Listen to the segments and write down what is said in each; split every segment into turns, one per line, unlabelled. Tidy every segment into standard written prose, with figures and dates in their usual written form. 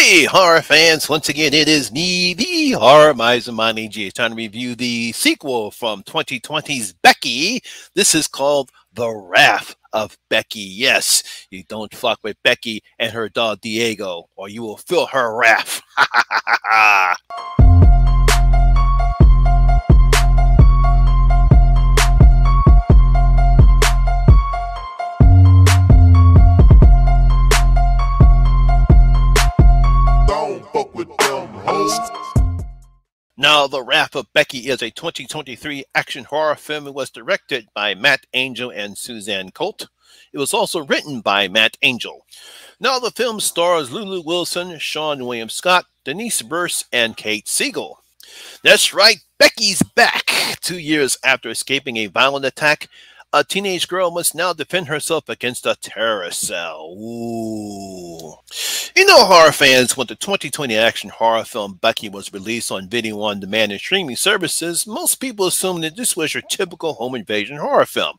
Hey, horror fans! Once again, it is me, the Horror Miser. My name is time to review the sequel from 2020's Becky. This is called The Wrath of Becky. Yes, you don't fuck with Becky and her dog Diego, or you will feel her wrath. Now, The Wrath of Becky is a 2023 action horror film. It was directed by Matt Angel and Suzanne Colt. It was also written by Matt Angel. Now, the film stars Lulu Wilson, Sean William Scott, Denise Burse, and Kate Siegel. That's right, Becky's back. 2 years after escaping a violent attack, a teenage girl must now defend herself against a terrorist cell. Ooh. You know, horror fans, when the 2020 action horror film Becky was released on video on demand and streaming services, most people assumed that this was your typical home invasion horror film.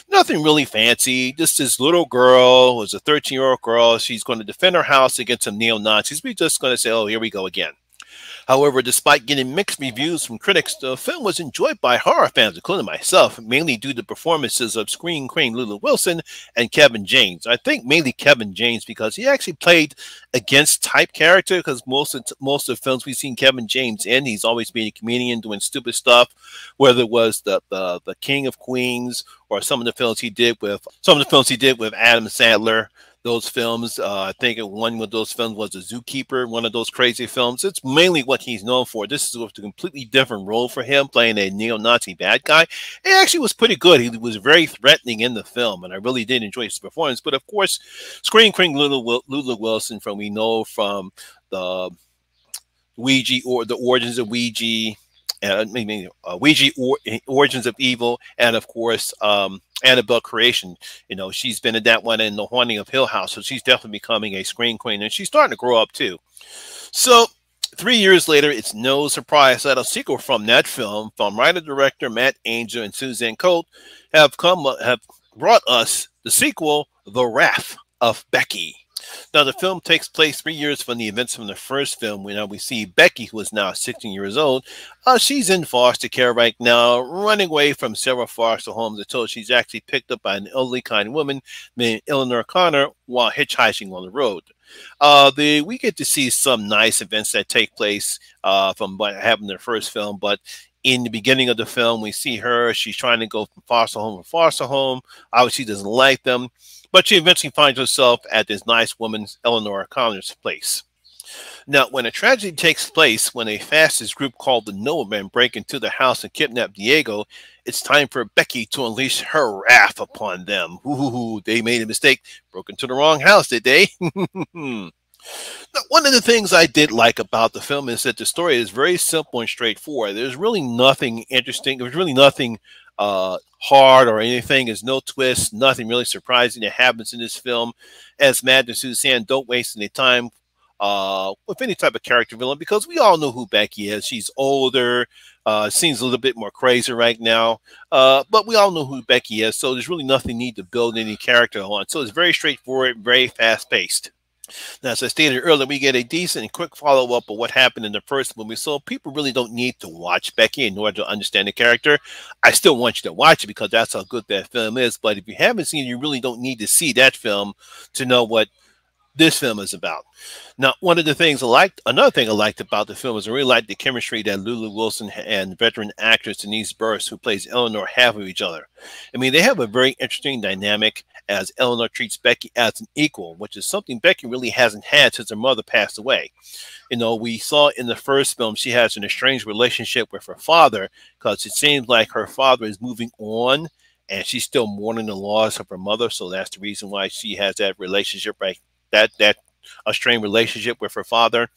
Nothing really fancy. Just this little girl, was a 13-year-old girl. She's going to defend her house against some neo-Nazis. We're just going to say, oh, here we go again. However, despite getting mixed reviews from critics, the film was enjoyed by horror fans, including myself, mainly due to performances of screen queen Lulu Wilson and Kevin James. I think mainly Kevin James because he actually played against type character, because most of the films we've seen Kevin James in, he's always been a comedian doing stupid stuff, whether it was the King of Queens or some of the films he did with Adam Sandler. Those films, I think one of those films was The Zookeeper, one of those crazy films. It's mainly what he's known for. This is a completely different role for him, playing a neo-Nazi bad guy. It actually was pretty good. He was very threatening in the film, and I really did enjoy his performance. But of course, screen queen Lulu Wilson, we know from the Ouija, or the origins of Ouija, Origins of Evil, and of course Annabelle Creation. You know, she's been in that one, in The Haunting of Hill House, so she's definitely becoming a screen queen, and she's starting to grow up too. So 3 years later, it's no surprise that a sequel from that film, from writer-director Matt Angel and Suzanne Colt, have brought us the sequel, The Wrath of Becky. Now, the film takes place 3 years from the events from the first film, when we see Becky, who is now 16 years old. She's in foster care right now, running away from several foster homes until she's actually picked up by an elderly kind woman named Eleanor Connor while hitchhiking on the road. We get to see some nice events that take place from what happened in the first film, but in the beginning of the film, we see her. She's trying to go from foster home to foster home. Obviously, she doesn't like them. But she eventually finds herself at this nice woman's, Eleanor Connor's, place. Now, when a tragedy takes place, when a fascist group called the Noblemen break into the house and kidnap Diego, it's time for Becky to unleash her wrath upon them. Ooh, they made a mistake. Broke into the wrong house, did they? Now, one of the things I did like about the film is that the story is very simple and straightforward. There's really nothing interesting. There's really nothing hard or anything. There's no twist, nothing really surprising that happens in this film. As Matt and Suzanne don't waste any time with any type of character villain, because we all know who Becky is. She's older, seems a little bit more crazy right now, but we all know who Becky is, so there's really nothing need to build any character on. So it's very straightforward, very fast-paced. Now, as I stated earlier, we get a decent and quick follow-up of what happened in the first movie, so people really don't need to watch Becky in order to understand the character. I still want you to watch it because that's how good that film is, but if you haven't seen it, you really don't need to see that film to know what this film is about. Now, another thing I liked about the film is I really liked the chemistry that Lulu Wilson and veteran actress Denise Burse, who plays Eleanor, have with each other. I mean, they have a very interesting dynamic, as Eleanor treats Becky as an equal, which is something Becky really hasn't had since her mother passed away. You know, we saw in the first film she has an estranged relationship with her father, because it seems like her father is moving on and she's still mourning the loss of her mother. So that's the reason why she has that relationship, right? That a strained relationship with her father.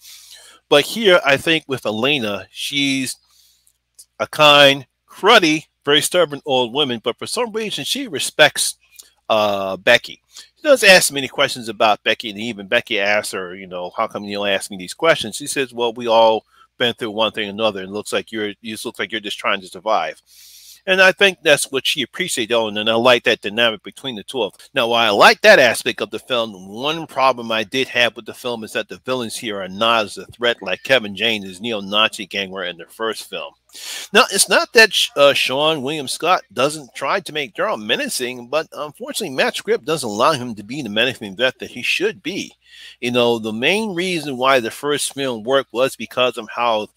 But here, I think with Elena, she's a kind, cruddy, very stubborn old woman, but for some reason she respects Becky. She doesn't ask many questions about Becky, and even Becky asks her, you know, how come you don't ask me these questions? She says, well, we all been through one thing or another, and you look like you're just trying to survive. And I think that's what she appreciated on, and I like that dynamic between the two of them. Now, while I like that aspect of the film, one problem I did have with the film is that the villains here are not as a threat like Kevin James' neo-Nazi gang were in the first film. Now, it's not that Sean William Scott doesn't try to make Daryl menacing, but unfortunately, Matt's script doesn't allow him to be the menacing vet that he should be. You know, the main reason why the first film worked was because of how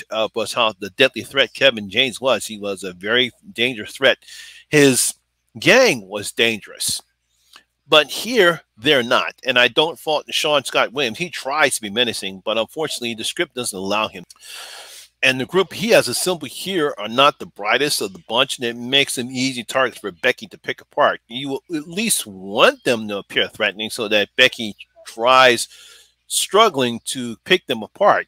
the deadly threat Kevin James was. He was a very dangerous threat. His gang was dangerous. But here, they're not. And I don't fault Sean Scott Williams. He tries to be menacing, but unfortunately, the script doesn't allow him. And the group he has assembled here are not the brightest of the bunch, and it makes them easy targets for Becky to pick apart. You at least want them to appear threatening so that Becky tries struggling to pick them apart.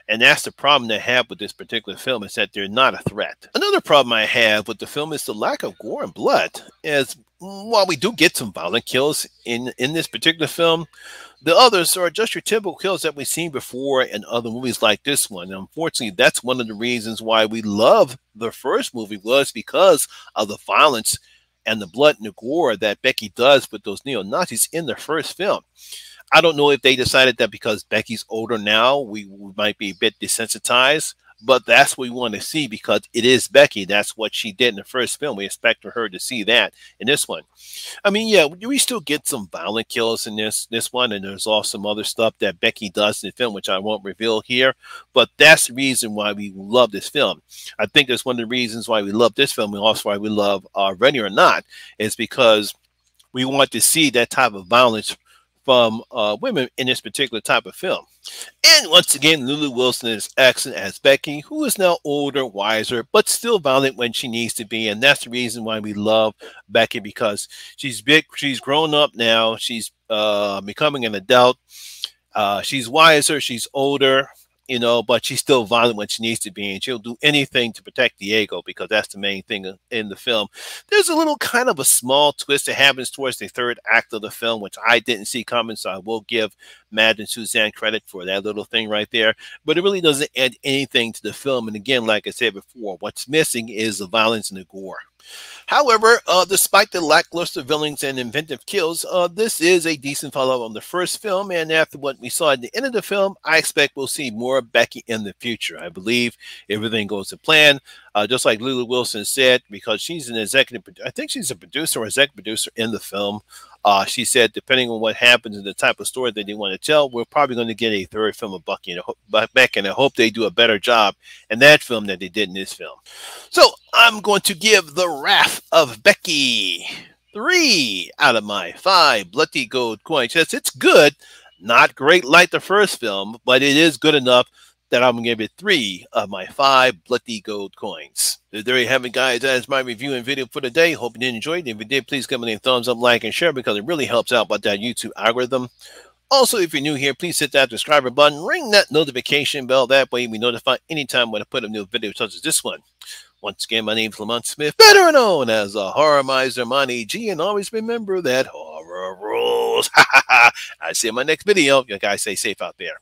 And that's the problem they have with this particular film, is that they're not a threat. Another problem I have with the film is the lack of gore and blood. As while we do get some violent kills in this particular film, the others are just your typical kills that we've seen before in other movies like this one. And unfortunately, that's one of the reasons why we love the first movie, was because of the violence and the blood and the gore that Becky does with those neo-Nazis in the first film. I don't know if they decided that because Becky's older now, we might be a bit desensitized, but that's what we want to see because it is Becky. That's what she did in the first film. We expect her to see that in this one. I mean, yeah, we still get some violent kills in this one, and there's also some other stuff that Becky does in the film, which I won't reveal here, but that's the reason why we love this film. I think that's one of the reasons why we love this film, and also why we love Ready or Not, is because we want to see that type of violence from women in this particular type of film. And once again, Lulu Wilson is excellent as Becky, who is now older, wiser, but still violent when she needs to be. And that's the reason why we love Becky, because she's big, she's grown up now, she's becoming an adult, she's wiser, she's older, you know, but she's still violent when she needs to be, and she'll do anything to protect Diego, because that's the main thing in the film. There's a little kind of a small twist that happens towards the third act of the film, which I didn't see coming, so I will give Matt and Suzanne credit for that little thing right there, but it really doesn't add anything to the film. And again, like I said before, what's missing is the violence and the gore. However, despite the lackluster villains and inventive kills, this is a decent follow-up on the first film, and after what we saw at the end of the film, I expect we'll see more of Becky in the future. I believe everything goes to plan, just like Lulu Wilson said, because she's an executive, I think she's a producer or executive producer in the film. She said, depending on what happens and the type of story that they want to tell, we're probably going to get a third film of Becky, and I hope they do a better job in that film than they did in this film. So I'm going to give The Wrath of Becky 3 out of my 5 bloody gold coins. Yes, it's good, not great like the first film, but it is good enough that I'm going to give it 3 of my 5 bloody gold coins. So there you have it, guys. That is my review and video for today. Hope you did enjoy it. If you did, please give me a thumbs up, like, and share, because it really helps out with that YouTube algorithm. Also, if you're new here, please hit that subscribe button, ring that notification bell. That way, you'll be notified anytime when I put a new video such as this one. Once again, my name is Lamont Smith, better known as the Horror Miser Monty G, and always remember that horror rules. I'll see you in my next video. You guys stay safe out there.